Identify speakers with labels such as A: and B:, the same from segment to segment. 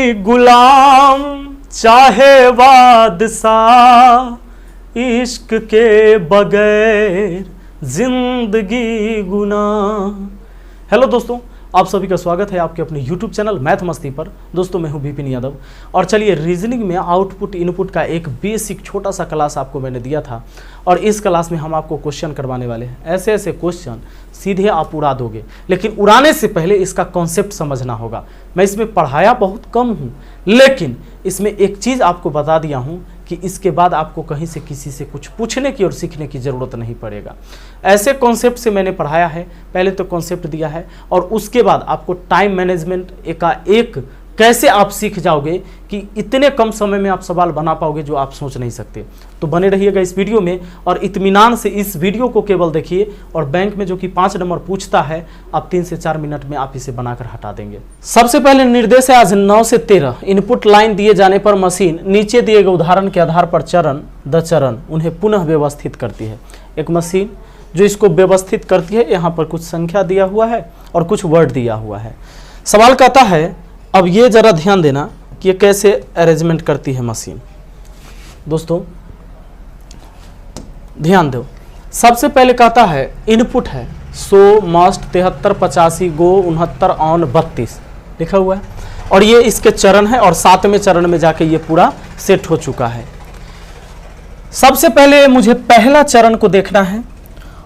A: गुलाम चाहे बादशाह, इश्क के बगैर जिंदगी गुनाह। हेलो दोस्तों, आप सभी का स्वागत है आपके अपने YouTube चैनल मैथ मस्ती पर। दोस्तों मैं हूं विपिन यादव और चलिए रीजनिंग में आउटपुट इनपुट का एक बेसिक छोटा सा क्लास आपको मैंने दिया था और इस क्लास में हम आपको क्वेश्चन करवाने वाले हैं। ऐसे ऐसे क्वेश्चन सीधे आप उड़ा दोगे, लेकिन उड़ाने से पहले इसका कॉन्सेप्ट समझना होगा। मैं इसमें पढ़ाया बहुत कम हूँ, लेकिन इसमें एक चीज़ आपको बता दिया हूँ कि इसके बाद आपको कहीं से किसी से कुछ पूछने की और सीखने की ज़रूरत नहीं पड़ेगा। ऐसे कॉन्सेप्ट से मैंने पढ़ाया है, पहले तो कॉन्सेप्ट दिया है और उसके बाद आपको टाइम मैनेजमेंट एकाएक कैसे आप सीख जाओगे कि इतने कम समय में आप सवाल बना पाओगे जो आप सोच नहीं सकते। तो बने रहिएगा इस वीडियो में और इत्मीनान से इस वीडियो को केवल देखिए और बैंक में जो कि 5 नंबर पूछता है आप 3 से 4 मिनट में आप इसे बनाकर हटा देंगे। सबसे पहले निर्देश है आज 9 से 13 इनपुट लाइन दिए जाने पर मशीन नीचे दिए गए उदाहरण के आधार पर चरण उन्हें पुनः व्यवस्थित करती है। एक मशीन जो इसको व्यवस्थित करती है, यहाँ पर कुछ संख्या दिया हुआ है और कुछ वर्ड दिया हुआ है। सवाल कहता है, अब ये जरा ध्यान देना कि ये कैसे अरेंजमेंट करती है मशीन। दोस्तों ध्यान दो, सबसे पहले कहता है इनपुट है 100 मस्ट 73 85 गो 69 ऑन 32 लिखा हुआ है और ये इसके चरण है और 7वें चरण में जाके ये पूरा सेट हो चुका है। सबसे पहले मुझे पहला चरण को देखना है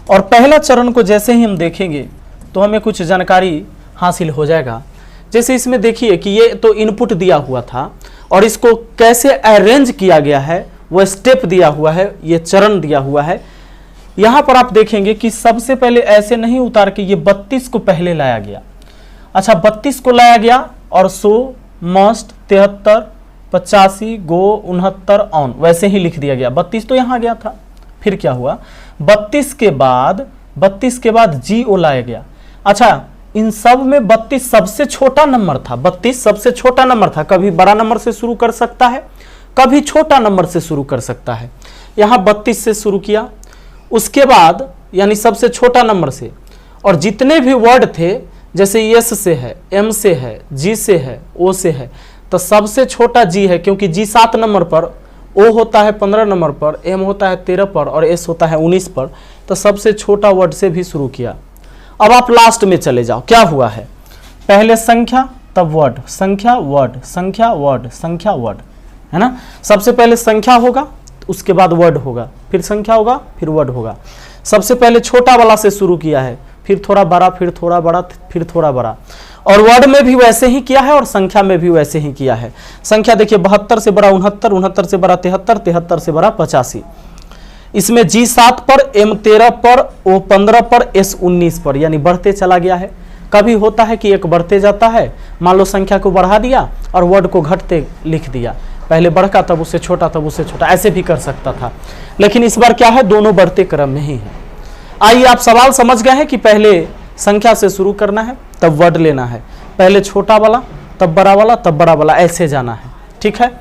A: और पहला चरण को जैसे ही हम देखेंगे तो हमें कुछ जानकारी हासिल हो जाएगा। जैसे इसमें देखिए कि ये तो इनपुट दिया हुआ था और इसको कैसे अरेंज किया गया है वो स्टेप दिया हुआ है, ये चरण दिया हुआ है। यहाँ पर आप देखेंगे कि सबसे पहले ऐसे नहीं उतार के ये 32 को पहले लाया गया। अच्छा 32 को लाया गया और 100 मस्ट 73 85 गो 69 ऑन वैसे ही लिख दिया गया। 32 तो यहाँ गया था, फिर क्या हुआ 32 के बाद GO लाया गया। अच्छा इन सब में 32 सबसे छोटा नंबर था, 32 सबसे छोटा नंबर था। कभी बड़ा नंबर से शुरू कर सकता है, कभी छोटा नंबर से शुरू कर सकता है। यहाँ 32 से शुरू किया, उसके बाद यानी सबसे छोटा नंबर से और जितने भी वर्ड थे जैसे S से है, M से है, G से है, O से है, तो सबसे छोटा G है क्योंकि G 7 नंबर पर, O होता है 15 नंबर पर, M होता है 13 पर और S होता है 19 पर। तो सबसे छोटा वर्ड से भी शुरू किया। अब आप लास्ट में चले जाओ, क्या हुआ है पहले संख्या तब वर्ड, संख्या वर्ड, संख्या वर्ड, संख्या वर्ड, है ना। सबसे पहले संख्या होगा, उसके बाद वर्ड होगा, फिर संख्या होगा, फिर वर्ड होगा। सबसे पहले छोटा वाला से शुरू किया है, फिर थोड़ा बड़ा, फिर थोड़ा बड़ा, फिर थोड़ा बड़ा। और वर्ड में भी वैसे ही किया है और संख्या में भी वैसे ही किया है। संख्या देखिए 72 से बड़ा 69, 69 से बड़ा 73, 73 से बड़ा 85। इसमें G 7 पर, M 13 पर, O 15 पर, S 19 पर, यानी बढ़ते चला गया है। कभी होता है कि एक बढ़ते जाता है, मान लो संख्या को बढ़ा दिया और वर्ड को घटते लिख दिया, पहले बढ़ा तब उससे छोटा तब उससे छोटा, ऐसे भी कर सकता था। लेकिन इस बार क्या है, दोनों बढ़ते क्रम में ही है। आइए आप सवाल समझ गए हैं कि पहले संख्या से शुरू करना है तब वर्ड लेना है, पहले छोटा वाला तब बड़ा वाला तब बड़ा वाला, ऐसे जाना है, ठीक है।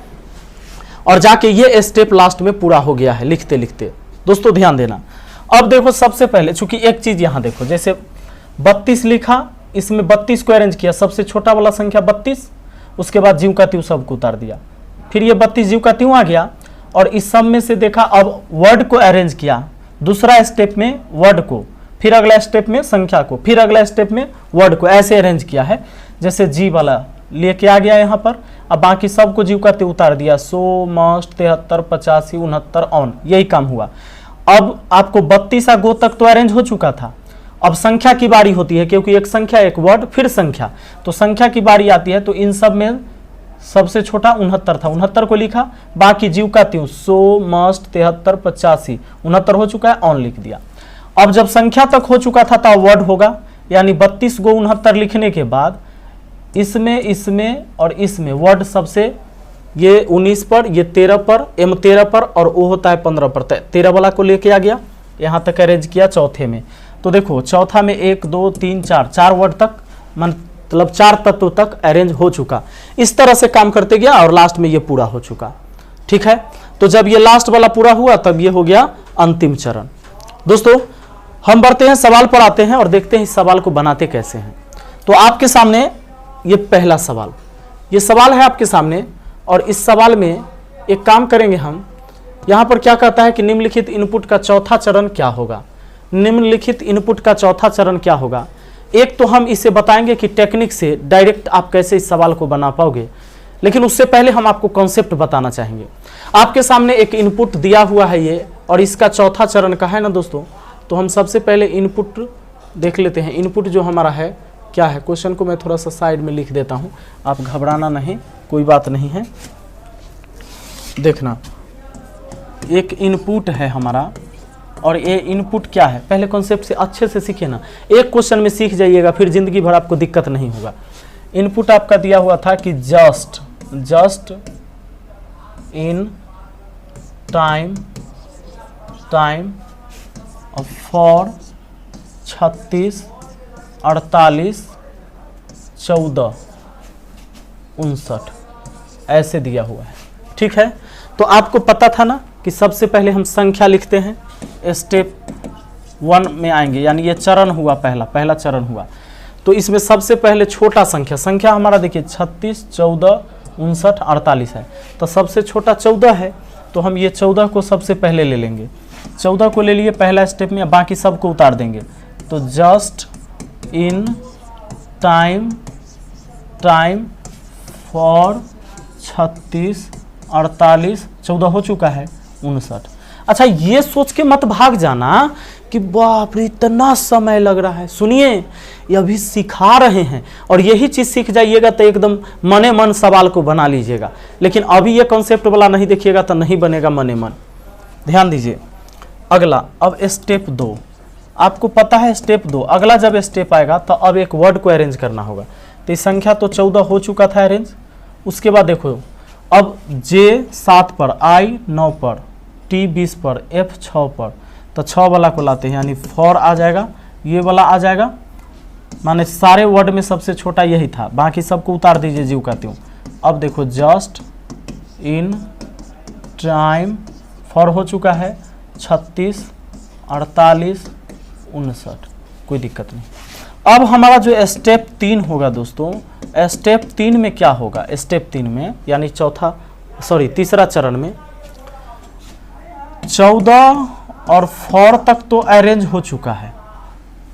A: और जाके ये स्टेप लास्ट में पूरा हो गया है लिखते लिखते। दोस्तों ध्यान देना, अब देखो सबसे पहले चूंकि एक चीज यहां देखो, जैसे 32 लिखा, इसमें 32 को अरेंज किया, सबसे छोटा वाला संख्या 32, उसके बाद जीव का त्यों सबको उतार दिया, फिर ये 32 जीव का त्यों आ गया और इस सब में से देखा अब वर्ड को अरेंज किया, दूसरा स्टेप में वर्ड को, फिर अगला स्टेप में संख्या को, फिर अगला स्टेप में वर्ड को, ऐसे अरेंज किया है। जैसे जी वाला लेके आ गया यहाँ पर, अब बाकी सबको जीव का त्यों उतार दिया, 100 मस्ट 73 85 69 ऑन, यही काम हुआ। अब आपको 32 गो तक तो अरेंज हो चुका था, अब संख्या की बारी होती है क्योंकि एक संख्या एक वर्ड फिर संख्या, तो संख्या की बारी आती है। तो इन सब में सबसे छोटा 69 था, 69 को लिखा, बाकी जीव का त्यों 100 मस्ट 73 85 69 हो चुका है, ऑन लिख दिया। अब जब संख्या तक हो चुका था तब वर्ड होगा, यानी 32 गो 69 लिखने के बाद इसमें और इसमें वर्ड सबसे, ये 19 पर, ये 13 पर, M 13 पर और O होता है 15 पर, 13 वाला को लेके आ गया, यहाँ तक अरेंज किया चौथे में। तो देखो चौथा में 1 2 3 4 वर्ड तक, मतलब 4 तत्व तक अरेंज हो चुका। इस तरह से काम करते गया और लास्ट में ये पूरा हो चुका, ठीक है। तो जब ये लास्ट वाला पूरा हुआ तब ये हो गया अंतिम चरण। दोस्तों हम बढ़ते हैं, सवाल पर आते हैं और देखते हैं इस सवाल को बनाते कैसे हैं। तो आपके सामने ये पहला सवाल, ये सवाल है आपके सामने, और इस सवाल में एक काम करेंगे हम। यहाँ पर क्या कहता है कि निम्नलिखित इनपुट का चौथा चरण क्या होगा। निम्नलिखित इनपुट का चौथा चरण क्या होगा। एक तो हम इसे बताएंगे कि टेक्निक से डायरेक्ट आप कैसे इस सवाल को बना पाओगे, लेकिन उससे पहले हम आपको कॉन्सेप्ट बताना चाहेंगे। आपके सामने एक इनपुट दिया हुआ है ये, और इसका चौथा चरण का है ना दोस्तों। तो हम सबसे पहले इनपुट देख लेते हैं। इनपुट जो हमारा है क्या है। क्वेश्चन को मैं थोड़ा सा साइड में लिख देता हूँ, आप घबराना नहीं, कोई बात नहीं है। देखना, एक इनपुट है हमारा, और ये इनपुट क्या है, पहले कॉन्सेप्ट से अच्छे से सीखे ना। एक क्वेश्चन में सीख जाइएगा, फिर जिंदगी भर आपको दिक्कत नहीं होगा। इनपुट आपका दिया हुआ था कि जस्ट इन टाइम फॉर 36, 48, 14, 59 ऐसे दिया हुआ है। ठीक है, तो आपको पता था ना कि सबसे पहले हम संख्या लिखते हैं, स्टेप 1 में आएंगे, यानी ये चरण हुआ, पहला चरण हुआ। तो इसमें सबसे पहले छोटा संख्या हमारा देखिए 36, 14, 59, 48 है। तो सबसे छोटा 14 है, तो हम ये 14 को सबसे पहले ले लेंगे। 14 को ले लिए पहला स्टेप में, बाकी सब को उतार देंगे। तो जस्ट इन टाइम फॉर 36, 48, 14 हो चुका है, 59। अच्छा, ये सोच के मत भाग जाना कि बाप रे इतना समय लग रहा है। सुनिए, ये अभी सिखा रहे हैं, और यही चीज़ सीख जाइएगा तो एकदम मने मन सवाल को बना लीजिएगा। लेकिन अभी ये कॉन्सेप्ट वाला नहीं देखिएगा तो नहीं बनेगा मने मन। ध्यान दीजिए। अगला, अब स्टेप 2, आपको पता है स्टेप 2, अगला जब स्टेप आएगा तो अब एक वर्ड को अरेंज करना होगा। तो इस संख्या तो 14 हो चुका था अरेंज। उसके बाद देखो, अब J 7 पर, I 9 पर, T 20 पर, F 6 पर, तो 6 वाला को लाते हैं, यानी 4 आ जाएगा, ये वाला आ जाएगा। माने सारे वर्ड में सबसे छोटा यही था, बाकी सबको उतार दीजिए जीव का त्यों। अब देखो, जस्ट इन टाइम फॉर हो चुका है 36, 48, 59, कोई दिक्कत नहीं। अब हमारा जो स्टेप 3 होगा दोस्तों, स्टेप 3 में क्या होगा। स्टेप 3 में यानी तीसरा चरण में 14 और 4 तक तो अरेंज हो चुका है।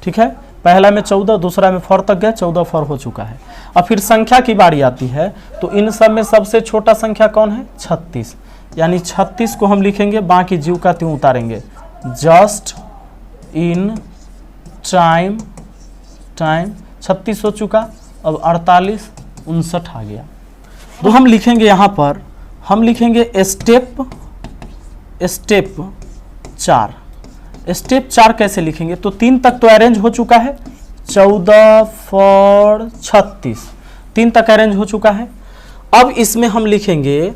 A: ठीक है, पहला में 14, दूसरा में 4 तक गए, 14, 4 हो चुका है। अब फिर संख्या की बारी आती है, तो इन सब में सबसे छोटा संख्या कौन है, 36, यानी 36 को हम लिखेंगे, बाकी जीव का त्यों उतारेंगे। जस्ट इन टाइम 36 हो चुका, अब 48, 59 आ गया। तो हम लिखेंगे यहाँ पर, हम लिखेंगे स्टेप 4। स्टेप 4 कैसे लिखेंगे, तो 3 तक तो अरेंज हो चुका है, 14 फॉर 36, 3 तक अरेंज हो चुका है। अब इसमें हम लिखेंगे,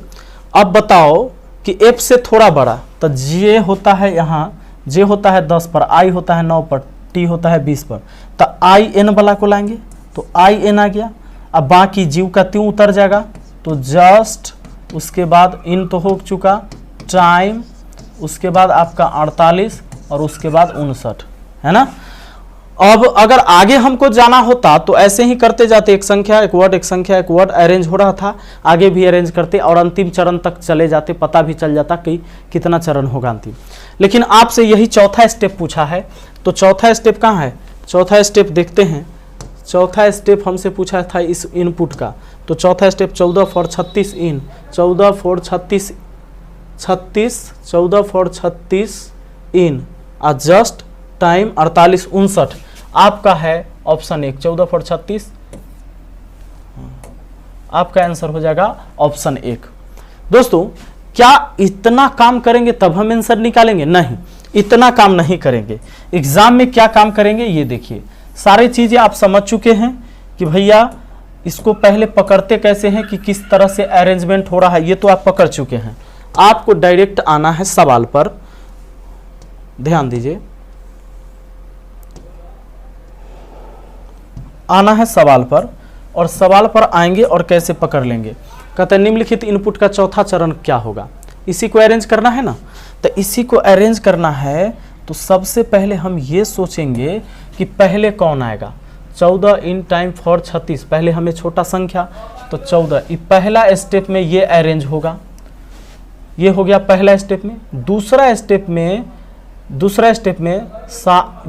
A: अब बताओ कि F से थोड़ा बड़ा, तो J होता है यहाँ, J होता है 10 पर, I होता है 9 पर, T होता है 20 पर, तो IN वाला को लाएंगे, तो IN आ गया। अब बाकी जीव का त्यों उतर जाएगा, तो जस्ट, उसके बाद इन तो हो चुका, टाइम, उसके बाद आपका 48 और उसके बाद 59, है ना। अब अगर आगे हमको जाना होता तो ऐसे ही करते जाते, एक संख्या एक वर्ड, एक संख्या एक वर्ड अरेंज हो रहा था, आगे भी अरेंज करते और अंतिम चरण तक चले जाते, पता भी चल जाता कि कितना चरण होगा अंतिम। लेकिन आपसे यही चौथा स्टेप पूछा है, तो चौथा स्टेप कहाँ है, चौथा स्टेप देखते हैं। चौथा स्टेप हमसे पूछा था इस इनपुट का, तो चौथा step 14 for 36 in, 14 for 36, 14 for 36 in, just time 48, 59 आपका है ऑप्शन 1, 14 फॉर 36, आपका आंसर हो जाएगा ऑप्शन 1। दोस्तों, क्या इतना काम करेंगे तब हम आंसर निकालेंगे? नहीं, इतना काम नहीं करेंगे। एग्जाम में क्या काम करेंगे ये देखिए, सारी चीजें आप समझ चुके हैं कि भैया इसको पहले पकड़ते कैसे हैं, कि किस तरह से अरेंजमेंट हो रहा है, ये तो आप पकड़ चुके हैं। आपको डायरेक्ट आना है सवाल पर, ध्यान दीजिए, आना है सवाल पर, और सवाल पर आएंगे और कैसे पकड़ लेंगे। कहते हैं निम्नलिखित इनपुट का चौथा चरण क्या होगा, इसी को अरेंज करना है ना। तो इसी को अरेंज करना है, तो सबसे पहले हम ये सोचेंगे कि पहले कौन आएगा। 14 इन टाइम फॉर 36, पहले हमें छोटा संख्या तो 14, ये पहला स्टेप में ये अरेंज होगा, ये हो गया पहला स्टेप में। दूसरा स्टेप में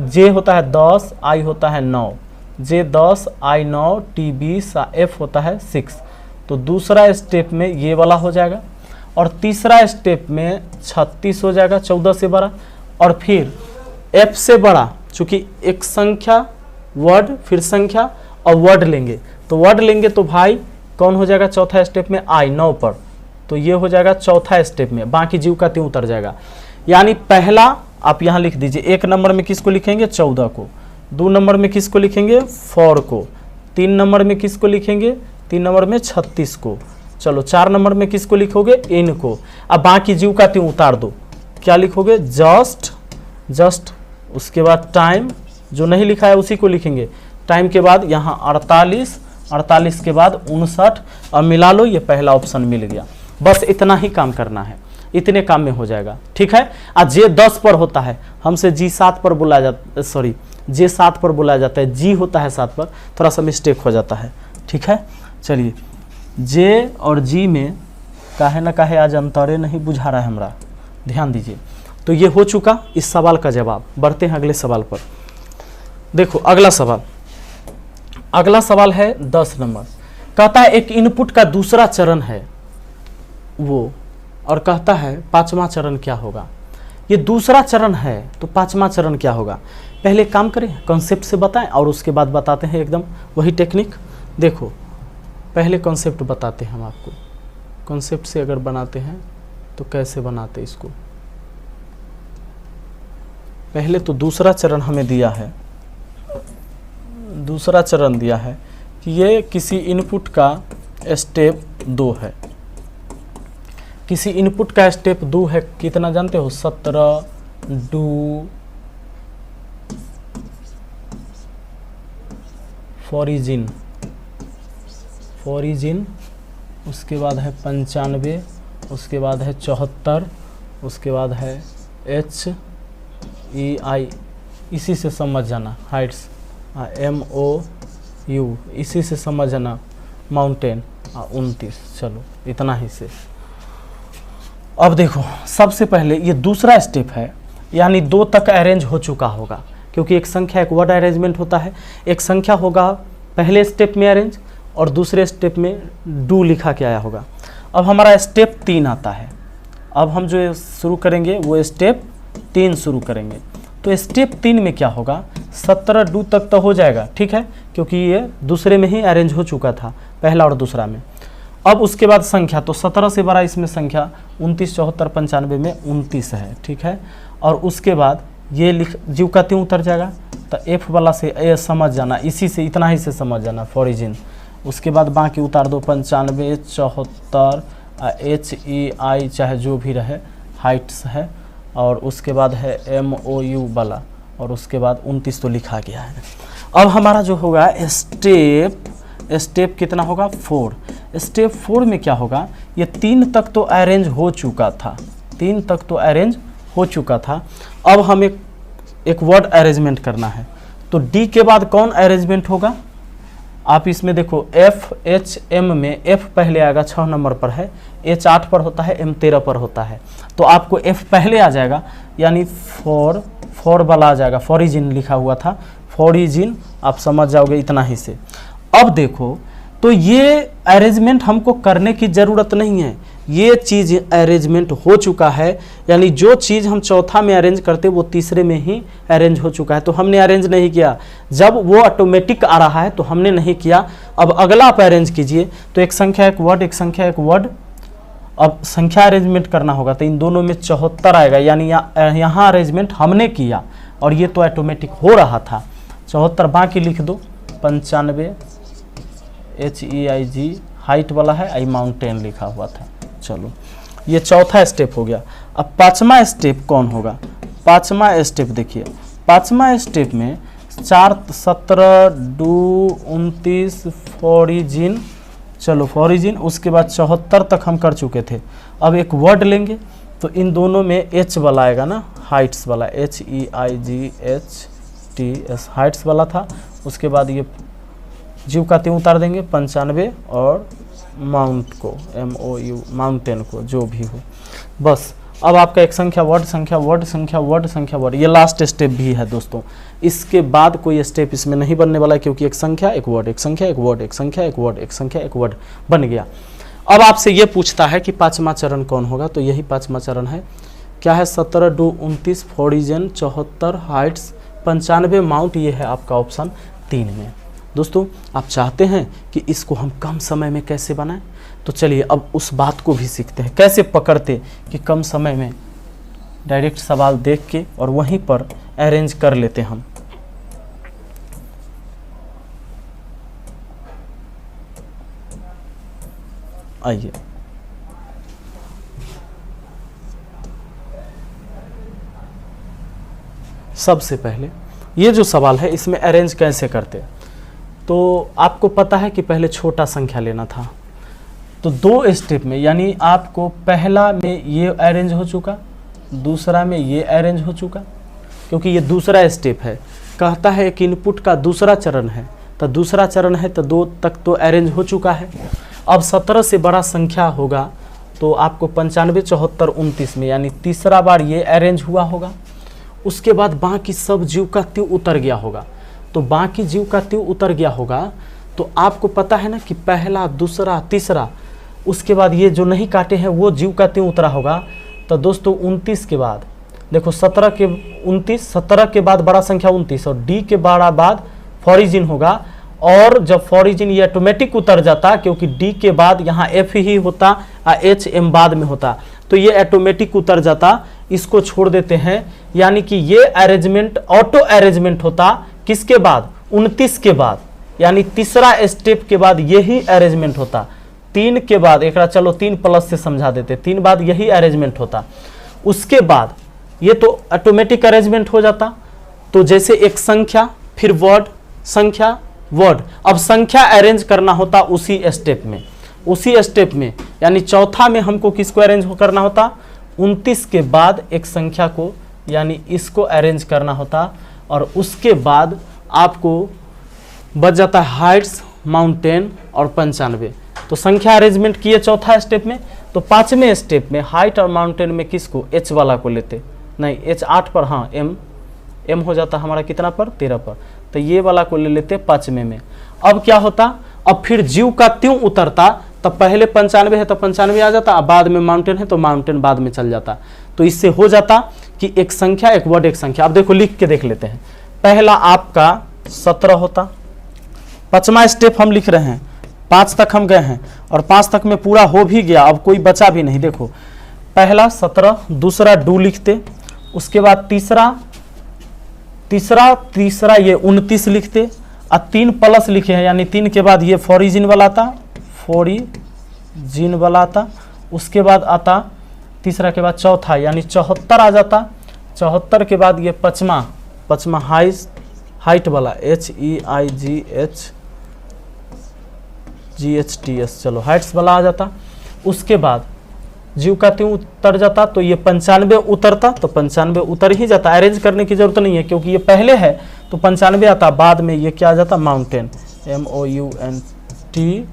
A: जे होता है 10, आई होता है 9, जे 10, आई 9, टी 20, एफ होता है 6। तो दूसरा स्टेप में ये वाला हो जाएगा और तीसरा स्टेप में 36 हो जाएगा 14 से बड़ा, और फिर एफ से बड़ा, चूंकि एक संख्या वर्ड फिर संख्या और वर्ड लेंगे, तो वर्ड लेंगे तो भाई कौन हो जाएगा चौथा स्टेप में, आई 9 पर, तो ये हो जाएगा चौथा स्टेप में, बाकी जीव का त्यों उतर जाएगा। यानी पहला आप यहाँ लिख दीजिए, 1 नंबर में किसको लिखेंगे 14 को, 2 नंबर में किसको लिखेंगे 4 को, 3 नंबर में किसको लिखेंगे 3 नंबर में 36 को, चलो 4 नंबर में किसको लिखोगे इनको। अब बाकी जीव का त्यों उतार दो, क्या लिखोगे जस्ट, उसके बाद टाइम, जो नहीं लिखा है उसी को लिखेंगे, टाइम के बाद यहाँ 48 के बाद 59, अब मिला लो, ये पहला ऑप्शन मिल गया। बस इतना ही काम करना है, इतने काम में हो जाएगा, ठीक है। आज जे 10 पर होता है, हमसे जी 7 पर बुलाया जाता, सॉरी जे 7 पर बुलाया जाता है, जी होता है 7 पर, थोड़ा सा मिस्टेक हो जाता है, ठीक है। चलिए जे और जी में काहे ना काहे आज अंतरे नहीं बुझा रहा है हमरा, ध्यान दीजिए। तो ये हो चुका इस सवाल का जवाब। बढ़ते हैं अगले सवाल पर। देखो अगला सवाल है 10 नंबर, कहता है एक इनपुट का दूसरा चरण है वो, और कहता है 5वां चरण क्या होगा। ये दूसरा चरण है तो 5वां चरण क्या होगा, पहले काम करें कॉन्सेप्ट से बताएं और उसके बाद बताते हैं एकदम वही टेक्निक। देखो पहले कॉन्सेप्ट बताते हैं हम आपको, कॉन्सेप्ट से अगर बनाते हैं तो कैसे बनाते इसको। पहले तो दूसरा चरण हमें दिया है, दूसरा चरण दिया है कि ये किसी इनपुट का स्टेप 2 है, किसी इनपुट का स्टेप 2 है, कितना जानते हो 17 डू फॉरिजिन, उसके बाद है 95, उसके बाद है 74, उसके बाद है HEI, इसी से समझ जाना, हाइट्स MOU, इसी से समझ जाना, माउंटेन 29। चलो इतना ही से। अब देखो सबसे पहले ये दूसरा स्टेप है, यानी 2 तक अरेंज हो चुका होगा, क्योंकि एक संख्या एक वर्ड अरेंजमेंट होता है, एक संख्या होगा पहले स्टेप में अरेंज और दूसरे स्टेप में डू लिखा के आया होगा। अब हमारा स्टेप 3 आता है, अब हम जो शुरू करेंगे वो स्टेप 3 शुरू करेंगे। तो स्टेप 3 में क्या होगा, 17 डू तक तो हो जाएगा, ठीक है, क्योंकि ये दूसरे में ही अरेंज हो चुका था, पहला और दूसरा में। अब उसके बाद संख्या, तो 17 से बड़ा इसमें संख्या 29, 74, 95 में 29 है, ठीक है। और उसके बाद ये लिख जीव का त्यों उतर जाएगा, तो एफ वाला से ए समझ जाना, इसी से इतना ही से समझ जाना फॉरिजिन। उसके बाद बाकी उतार दो 95, 74, HEI चाहे जो भी रहे, हाइट्स है, और उसके बाद है MOU वाला, और उसके बाद 29 तो लिखा गया है। अब हमारा जो होगा स्टेप कितना होगा 4। स्टेप 4 में क्या होगा, ये 3 तक तो अरेंज हो चुका था, 3 तक तो अरेंज हो चुका था। अब हमें एक वर्ड अरेंजमेंट करना है, तो डी के बाद कौन अरेंजमेंट होगा, आप इसमें देखो FHM में F पहले आएगा, 6 नंबर पर है, H 8 पर होता है, M 13 पर होता है, तो आपको F पहले आ जाएगा, यानी 4 वाला आ जाएगा, फॉरिजिन लिखा हुआ था, फॉरिजिन आप समझ जाओगे इतना ही से। अब देखो तो ये अरेंजमेंट हमको करने की ज़रूरत नहीं है, ये चीज़ अरेंजमेंट हो चुका है, यानी जो चीज़ हम चौथा में अरेंज करते वो तीसरे में ही अरेंज हो चुका है, तो हमने अरेंज नहीं किया। जब वो ऑटोमेटिक आ रहा है तो हमने नहीं किया। अब अगला आप अरेंज कीजिए, तो एक संख्या एक वर्ड, एक संख्या एक वर्ड। अब संख्या अरेंजमेंट करना होगा, तो इन दोनों में 74 आएगा, यानी यहाँ अरेंजमेंट हमने किया और ये तो ऑटोमेटिक हो रहा था। 74 बाकी लिख दो, 95 HEIG हाइट वाला है, आई माउंटेन लिखा हुआ था। चलो ये चौथा स्टेप हो गया। अब 5वां स्टेप कौन होगा, 5वां स्टेप देखिए, 5वां स्टेप में 4, 17 डू 29 फॉरिजिन, चलो फॉरिजिन, उसके बाद 74 तक हम कर चुके थे। अब एक वर्ड लेंगे, तो इन दोनों में H वाला आएगा ना, हाइट्स वाला, HEIGHTS हाइट्स वाला था। उसके बाद ये जीव का त्यों उतार देंगे, 95 और माउंट को, MOU माउंटेन को, जो भी हो बस। अब आपका एक संख्या वर्ड संख्या वर्ड संख्या वर्ड संख्या वर्ड, ये लास्ट स्टेप भी है दोस्तों। इसके बाद कोई स्टेप इसमें नहीं बनने वाला है, क्योंकि एक संख्या एक वर्ड, एक संख्या एक वर्ड, एक संख्या एक वर्ड, एक संख्या एक वर्ड बन गया। अब आपसे ये पूछता है कि पांचवा चरण कौन होगा, तो यही पांचवा चरण है। क्या है? 17 डू 29 फोरिजन 74 हाइट्स 95 माउंट, ये है आपका ऑप्शन 3 में। दोस्तों आप चाहते हैं कि इसको हम कम समय में कैसे बनाएं, तो चलिए अब उस बात को भी सीखते हैं, कैसे पकड़ते कि कम समय में डायरेक्ट सवाल देख के और वहीं पर अरेंज कर लेते हम। आइए सबसे पहले ये जो सवाल है इसमें अरेंज कैसे करते, तो आपको पता है कि पहले छोटा संख्या लेना था, तो 2 स्टेप में, यानी आपको पहला में ये अरेंज हो चुका, दूसरा में ये अरेंज हो चुका, क्योंकि ये दूसरा स्टेप है। कहता है कि इनपुट का दूसरा चरण है, तो दूसरा चरण है तो 2 तक तो अरेंज हो चुका है। अब 17 से बड़ा संख्या होगा तो आपको 95 74 29 में, यानी तीसरा बार ये अरेंज हुआ होगा। उसके बाद बाकी सब जीव का त्यों उतर गया होगा, तो बाकी जीव का त्यों उतर गया होगा तो आपको पता है ना कि पहला दूसरा तीसरा, उसके बाद ये जो नहीं काटे हैं वो जीव का त्यों उतरा होगा। तो दोस्तों 29 के बाद देखो 17 के 29, 17 के बाद बड़ा संख्या 29 और डी के बाद फॉरिजिन होगा, और जब फॉरिजिन ये ऑटोमेटिक उतर जाता, क्योंकि डी के बाद यहाँ एफ ही होता और एच एम बाद में होता, तो ये ऑटोमेटिक उतर जाता, इसको छोड़ देते हैं। यानी कि ये अरेंजमेंट ऑटो अरेंजमेंट होता किसके बाद? 29 के बाद, यानी तीसरा स्टेप के बाद यही अरेंजमेंट होता। 3 के बाद एक चलो 3 प्लस से समझा देते, 3 बाद यही अरेंजमेंट होता। उसके बाद ये तो ऑटोमेटिक अरेंजमेंट हो जाता, तो जैसे एक संख्या फिर वर्ड संख्या वर्ड, अब संख्या अरेंज करना होता उसी स्टेप में, उसी स्टेप में, यानी चौथा में हमको किसको अरेंज करना होता? 29 के बाद एक संख्या को, यानी इसको अरेंज करना होता, और उसके बाद आपको बच जाता है हाइट्स माउंटेन और 95। तो संख्या अरेंजमेंट किए चौथा स्टेप में, तो 5वें स्टेप में हाइट और माउंटेन में किसको? एच वाला को लेते, नहीं एच 8 पर, हाँ एम हो जाता हमारा कितना पर? 13 पर, तो ये वाला को ले लेते 5वें में। अब क्या होता? अब फिर जीव का त्यों उतरता, तब पहले 95 है तो 95 आ जाता, अब बाद में माउंटेन है तो माउंटेन बाद में चल जाता। तो इससे हो जाता कि एक संख्या एक वर्ड एक संख्या। अब देखो लिख के देख लेते हैं। पहला आपका 17 होता, 5वां स्टेप हम लिख रहे हैं, 5 तक हम गए हैं और 5 तक में पूरा हो भी गया, अब कोई बचा भी नहीं। देखो पहला 17, दूसरा डू लिखते, उसके बाद तीसरा ये 29 लिखते, और 3 प्लस लिखे हैं, यानी 3 के बाद ये फॉरिजिन वाला आता, फॉरिजिन वाला आता, उसके बाद आता तीसरा के बाद चौथा, यानी 74 आ जाता। 74 के बाद ये पचमा हाइट वाला HEIGHGHTS, चलो हाइट्स वाला आ जाता। उसके बाद जीव का त्यों उतर जाता, तो ये 95 उतरता, तो 95 उतर ही जाता, अरेंज करने की जरूरत नहीं है क्योंकि ये पहले है, तो 95 आता। बाद में ये क्या आ जाता? Mountain, MOUNTAIN।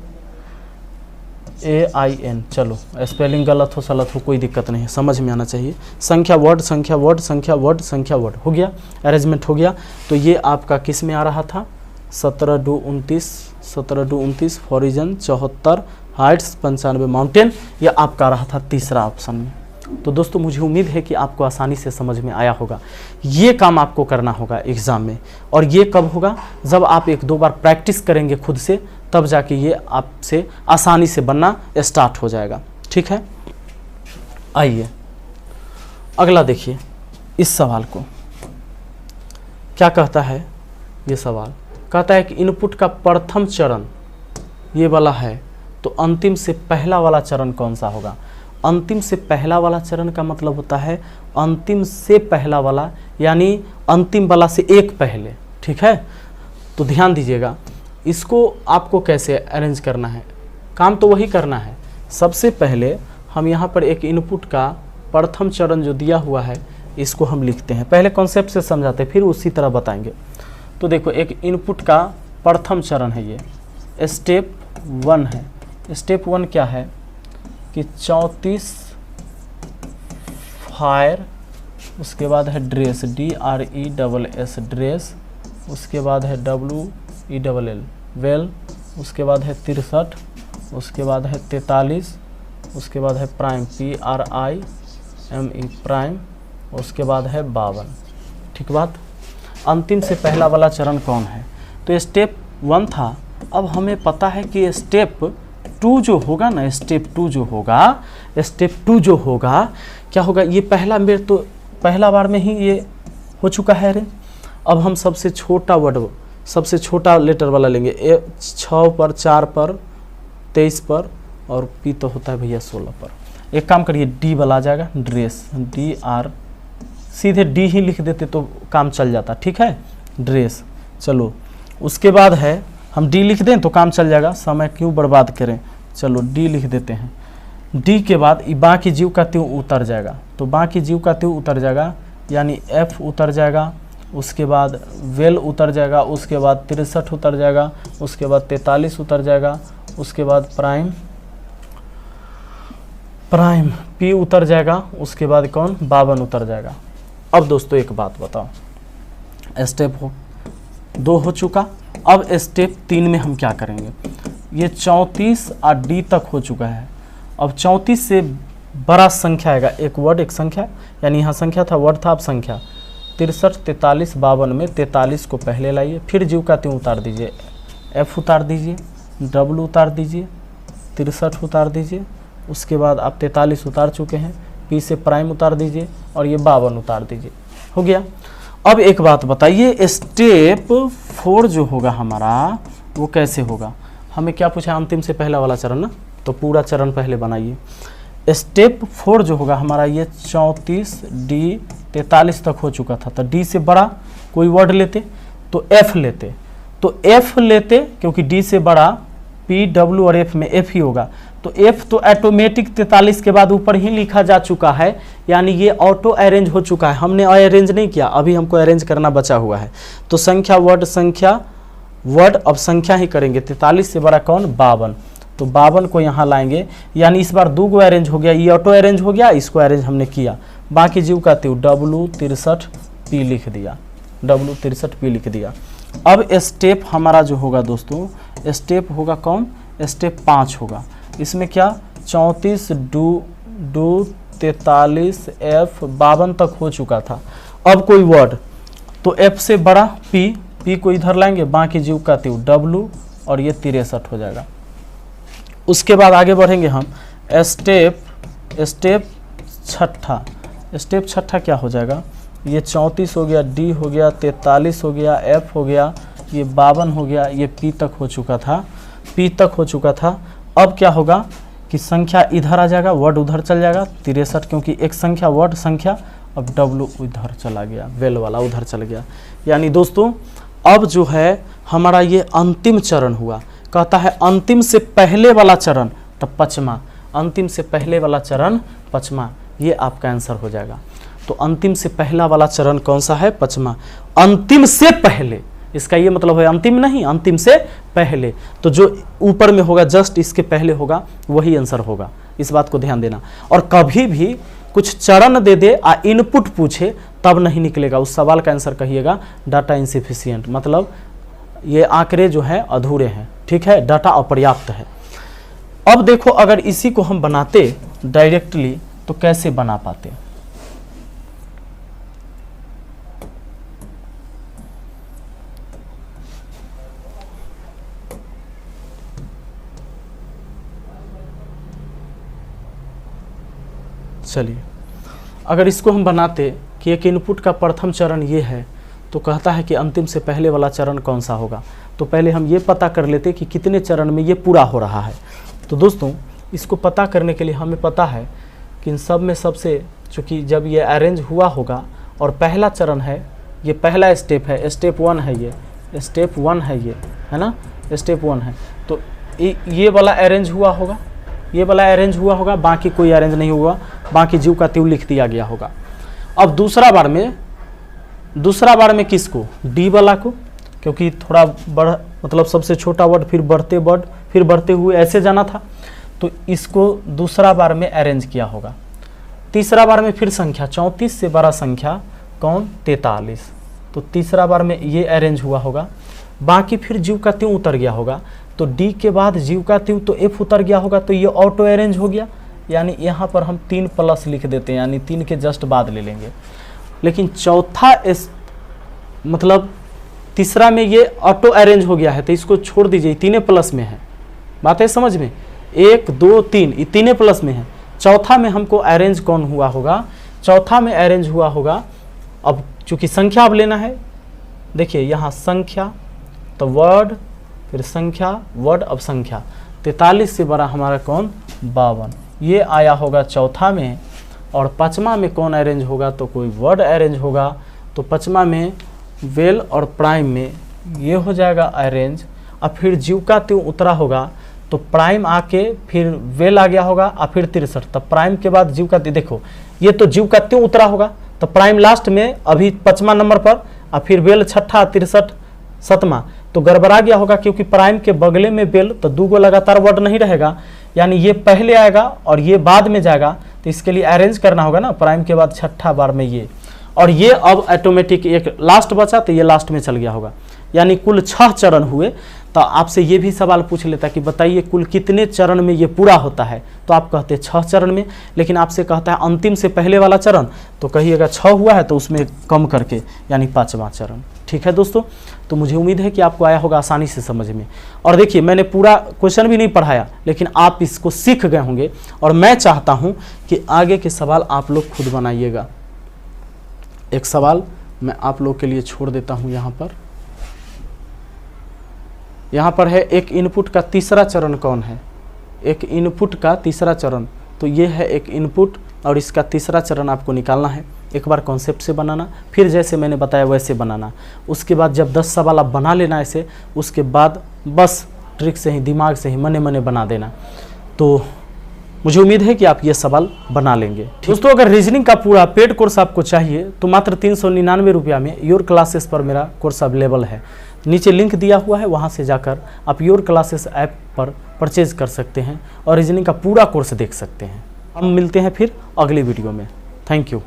A: चलो स्पेलिंग गलत हो सलत हो कोई दिक्कत नहीं है, समझ में आना चाहिए। संख्या वर्ड संख्या वर्ड संख्या वर्ड संख्या वर्ड हो गया, अरेंजमेंट हो गया। तो ये आपका किस में आ रहा था? 17 डू 29 फॉरिजन 74 हाइट्स 95 माउंटेन, यह आपका रहा था तीसरा ऑप्शन में। तो दोस्तों मुझे उम्मीद है कि आपको आसानी से समझ में आया होगा। ये काम आपको करना होगा एग्ज़ाम में, और ये कब होगा? जब आप 1-2 बार प्रैक्टिस करेंगे खुद से, तब जाके ये आपसे आसानी से बनना स्टार्ट हो जाएगा। ठीक है, आइए अगला देखिए इस सवाल को। क्या कहता है ये सवाल? कहता है कि इनपुट का प्रथम चरण ये वाला है, तो अंतिम से पहला वाला चरण कौन सा होगा? अंतिम से पहला वाला चरण का मतलब होता है अंतिम से पहला वाला, यानी अंतिम वाला से एक पहले। ठीक है, तो ध्यान दीजिएगा, इसको आपको कैसे अरेंज करना है, काम तो वही करना है। सबसे पहले हम यहाँ पर एक इनपुट का प्रथम चरण जो दिया हुआ है इसको हम लिखते हैं। पहले कॉन्सेप्ट से समझाते हैं, फिर उसी तरह बताएंगे। तो देखो एक इनपुट का प्रथम चरण है, ये स्टेप 1 है, स्टेप 1 क्या है कि 34 फायर, उसके बाद है ड्रेस DRESS ड्रेस, उसके बाद है WELL वेल, उसके बाद है 63, उसके बाद है 43, उसके बाद है प्राइम PRIME प्राइम, उसके बाद है 52। ठीक बात। अंतिम से पहला वाला चरण कौन है? तो स्टेप 1 था। अब हमें पता है कि स्टेप 2 जो होगा ना, स्टेप 2 जो होगा क्या होगा, ये पहला मेरे तो पहला बार में ही ये हो चुका है रे। अब हम सबसे छोटा वर्ड, सबसे छोटा लेटर वाला लेंगे, 6 पर, 4 पर, 23 पर, और पी तो होता है भैया 16 पर। एक काम करिए, डी वाला आ जाएगा, ड्रेस DR, सीधे डी ही लिख देते तो काम चल जाता। ठीक है, ड्रेस। चलो उसके बाद है, हम डी लिख दें तो काम चल जाएगा, समय क्यों बर्बाद करें। चलो डी लिख देते हैं। डी के बाद बाकी जीव का त्यों उतर जाएगा, तो बाकी जीव का त्यों उतर जाएगा, यानी F उतर जाएगा, उसके बाद वेल उतर जाएगा, उसके बाद 63 उतर जाएगा, उसके बाद 43 उतर जाएगा, उसके बाद प्राइम P उतर जाएगा, उसके बाद कौन 52 उतर जाएगा। अब दोस्तों एक बात बताओ, स्टेप 2 हो चुका। अब स्टेप 3 में हम क्या करेंगे, ये 34 और डी तक हो चुका है। अब 34 से बड़ा संख्या आएगा, एक वर्ड एक संख्या, यानी यहाँ संख्या था वर्ड था, अब संख्या 63, 43, 52 में 43 को पहले लाइए, फिर जीव का त्यों उतार दीजिए, F उतार दीजिए, W उतार दीजिए, 63 उतार दीजिए, उसके बाद आप 43 उतार चुके हैं, P से प्राइम उतार दीजिए और ये 52 उतार दीजिए, हो गया। अब एक बात बताइए, स्टेप 4 जो होगा हमारा वो कैसे होगा? हमें क्या पूछा, अंतिम से पहला वाला चरण ना, तो पूरा चरण पहले बनाइए। स्टेप 4 जो होगा हमारा, ये 34 D 43 तक हो चुका था, तो D से बड़ा कोई वर्ड लेते तो F लेते, तो F लेते क्योंकि D से बड़ा P W और F में F ही होगा, तो F तो ऑटोमेटिक 43 के बाद ऊपर ही लिखा जा चुका है, यानी ये ऑटो अरेंज हो चुका है, हमने अरेंज नहीं किया, अभी हमको अरेंज करना बचा हुआ है। तो संख्या वर्ड अब संख्या ही करेंगे, 43 से बड़ा कौन 52, तो 52 को यहाँ लाएंगे, यानी इस बार 2 गो अरेंज हो गया, ये ऑटो अरेंज हो गया, इसको अरेंज हमने किया। बाकी जीव का त्यों W63P लिख दिया, W63P लिख दिया। अब स्टेप हमारा जो होगा दोस्तों, स्टेप होगा कौन, स्टेप 5 होगा। इसमें क्या 34 डू 43 F 52 तक हो चुका था। अब कोई वर्ड, तो F से बड़ा P को इधर लाएंगे, बाकी जीव का त्यों W और ये 63 हो जाएगा। उसके बाद आगे बढ़ेंगे हम, स्टेप 6 क्या हो जाएगा, ये 34 हो गया, D हो गया, 43 हो गया, F हो गया, ये 52 हो गया, ये P तक हो चुका था। अब क्या होगा कि संख्या इधर आ जाएगा, वर्ड उधर चल जाएगा, 63 क्योंकि एक संख्या वर्ड संख्या, अब W उधर चला गया, वेल वाला उधर चल गया। यानी दोस्तों अब जो है हमारा ये अंतिम चरण हुआ, कहता है अंतिम से पहले वाला चरण, तो 5वां, अंतिम से पहले वाला चरण 5वां, ये आपका आंसर हो जाएगा। तो अंतिम से पहला वाला चरण कौन सा है, 5वां, अंतिम से पहले, इसका ये मतलब है अंतिम नहीं, अंतिम से पहले, तो जो ऊपर में होगा जस्ट इसके पहले होगा वही आंसर होगा, इस बात को ध्यान देना। और कभी भी कुछ चरण दे दे आ इनपुट पूछे तब नहीं निकलेगा, उस सवाल का आंसर कहिएगा डाटा इनसिफिशिएंट, मतलब ये आंकड़े जो हैं अधूरे हैं, ठीक है, डाटा अपर्याप्त है। अब देखो अगर इसी को हम बनाते डायरेक्टली तो कैसे बना पाते, चलिए अगर इसको हम बनाते कि एक इनपुट का प्रथम चरण ये है, तो कहता है कि अंतिम से पहले वाला चरण कौन सा होगा, तो पहले हम ये पता कर लेते कि कितने चरण में ये पूरा हो रहा है। तो दोस्तों इसको पता करने के लिए हमें पता है कि इन सब में सबसे, चूँकि जब ये अरेंज हुआ होगा और पहला चरण है, ये पहला स्टेप है, स्टेप 1 है, ये स्टेप 1 है, ये है ना, स्टेप 1 है, तो ये वाला अरेंज हुआ होगा, ये वाला अरेंज हुआ होगा, बाकी कोई अरेंज नहीं हुआ, बाकी जीव का त्यों लिख दिया गया होगा। अब दूसरा बार में किसको, डी वाला को, क्योंकि थोड़ा बढ़ मतलब सबसे छोटा वर्ड फिर बढ़ते वर्ड फिर बढ़ते हुए ऐसे जाना था। तो इसको दूसरा बार में अरेंज किया होगा। तीसरा बार में फिर संख्या 34 से बड़ा संख्या कौन 43, तो तीसरा बार में ये अरेंज हुआ होगा। बाकी फिर जीव का त्यों उतर गया होगा, तो डी के बाद जीव का त्यों तो एफ उतर गया होगा, तो ये ऑटो अरेंज हो गया। यानी यहाँ पर हम 3 प्लस लिख देते हैं, यानी 3 के जस्ट बाद ले लेंगे। लेकिन चौथा मतलब तीसरा में ये ऑटो अरेंज हो गया है, तो इसको छोड़ दीजिए, 3 प्लस में है। बात है समझ में, 1 2 3 ये 3 प्लस में है। चौथा में हमको अरेंज कौन हुआ होगा, चौथा में अरेंज हुआ होगा। अब चूंकि संख्या अब लेना है, देखिए यहाँ संख्या तो वर्ड फिर संख्या वर्ड अब संख्या 43 से बड़ा हमारा कौन 52, ये आया होगा चौथा में। और पाँचवा में कौन अरेंज होगा, तो कोई वर्ड अरेंज होगा। तो पाँचवा में वेल और प्राइम में ये हो जाएगा अरेंज। अब फिर जीव का त्यों उतरा होगा, तो प्राइम आके फिर वेल आ गया होगा और फिर 63, तब प्राइम के बाद जीव का देखो ये तो जीव का त्यों उतरा होगा, तो प्राइम लास्ट में अभी 5वां नंबर पर और फिर वेल 6ठा 63 7वां, तो गड़बड़ा गया होगा क्योंकि प्राइम के बगले में बेल, तो 2 गो लगातार वर्ड नहीं रहेगा, यानी ये पहले आएगा और ये बाद में जाएगा। तो इसके लिए अरेंज करना होगा ना, प्राइम के बाद 6ठा बार में ये, और ये अब ऑटोमेटिक एक लास्ट बचा तो ये लास्ट में चल गया होगा। यानी कुल 6 चरण हुए। तो आपसे ये भी सवाल पूछ लेता कि बताइए कुल कितने चरण में ये पूरा होता है, तो आप कहते 6 चरण में। लेकिन आपसे कहता है अंतिम से पहले वाला चरण, तो कहिएगा 6 हुआ है तो उसमें कम करके यानी 5वां चरण। ठीक है दोस्तों, तो मुझे उम्मीद है कि आपको आया होगा आसानी से समझ में। और देखिए मैंने पूरा क्वेश्चन भी नहीं पढ़ाया, लेकिन आप इसको सीख गए होंगे। और मैं चाहता हूँ कि आगे के सवाल आप लोग खुद बनाइएगा। एक सवाल मैं आप लोग के लिए छोड़ देता हूँ यहाँ पर है एक इनपुट का तीसरा चरण कौन है। एक इनपुट का तीसरा चरण, तो ये है एक इनपुट और इसका तीसरा चरण आपको निकालना है। एक बार कॉन्सेप्ट से बनाना, फिर जैसे मैंने बताया वैसे बनाना। उसके बाद जब 10 सवाल आप बना लेना ऐसे, उसके बाद बस ट्रिक से ही दिमाग से ही मने मने बना देना। तो मुझे उम्मीद है कि आप ये सवाल बना लेंगे। दोस्तों अगर रीजनिंग का पूरा पेड कोर्स आपको चाहिए तो मात्र 399 रुपया में योर क्लासेस पर मेरा कोर्स अवेलेबल है। नीचे लिंक दिया हुआ है, वहाँ से जाकर आप योर क्लासेस ऐप पर परचेज कर सकते हैं और रीजनिंग का पूरा कोर्स देख सकते हैं। हम मिलते हैं फिर अगली वीडियो में। Thank you.